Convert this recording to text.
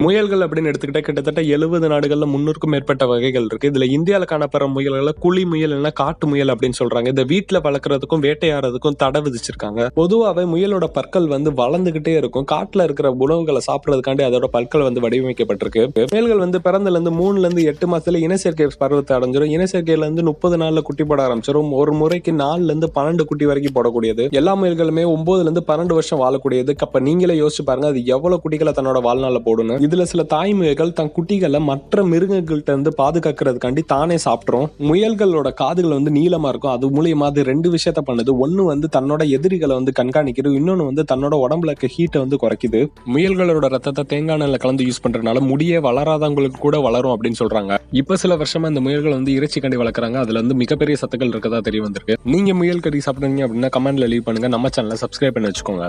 முயல்கள் அப்படின்னு எடுத்துக்கிட்டா கிட்டத்தட்ட 70 நாடுகள்ல 300க்கும் மேற்பட்ட வகைகள் இருக்கு. இதுல இந்தியால காணப்படுற முயல்களை குழி முயல் இல்லைன்னா காட்டு முயல் அப்படின்னு சொல்றாங்க. இதை வீட்டுல வளர்க்கறதுக்கும் வேட்டையாடுறதுக்கும் தடை விதிச்சிருக்காங்க. பொதுவாவே முயலோட பற்கள் வளர்ந்துகிட்டே இருக்கும். காட்டுல இருக்கிற உணவுகளை சாப்பிடறதுக்காண்டி அதோட பற்கள் வடிவமைக்கப்பட்டிருக்கு. முயல்கள் பிறந்தல இருந்து 3ல இருந்து 8 மாசத்துல இனச்சேர்க்கை பருவத்தை அடைஞ்சிரும். இனச்சேர்க்கையில இருந்து 30 நாள்ல குட்டி போட ஆரம்பிச்சிடும். ஒரு முறைக்கு 4ல இருந்து 12 குட்டி வரைக்கும் போடக்கூடியது. எல்லா முயல்களுமே 9ல இருந்து 12 வருஷம் வாழக்கூடியது. அப்ப நீங்களே யோசிச்சு பாருங்க அது எவ்வளவு குட்டிகளை தன்னோட வாழ்நாள்ல போடணும். இதுல சில தாய் முயல்கள் தன் குட்டிகளை மற்ற மிருகங்கள்ட்ட இருந்து பாதுகாக்கிறதுக்காண்டி தானே சாப்பிட்றோம். முயல்களோட காதுகள் நீளமா இருக்கும். அது மூலியமா அது 2 விஷயத்த பண்ணுது. ஒன்னு தன்னோட எதிரிகளை கண்காணிக்கிறது, இன்னொன்னு தன்னோட உடம்புல இருக்க ஹீட்டை குறைக்குது. முயல்களோட ரத்தத்தை தேங்காய் எண்ணெய்ல கலந்து யூஸ் பண்றதுனால முடியே வளராதவங்களுக்கு கூட வளரும் அப்படின்னு சொல்றாங்க. இப்ப சில வருஷமா இந்த முயல்கள் இறைச்சி கண்டி வளர்க்குறாங்க. அதுல மிகப்பெரிய சத்துக்கள் இருக்கதா தெரிய வந்திருக்கு. நீங்க முயல் கறி சாப்பிடுறீங்க அப்படின்னா கமெண்ட்ல லீவ் பண்ணுங்க. நம்ம சேனலை சப்ஸ்கிரைப் பண்ணி வச்சுக்கோங்க.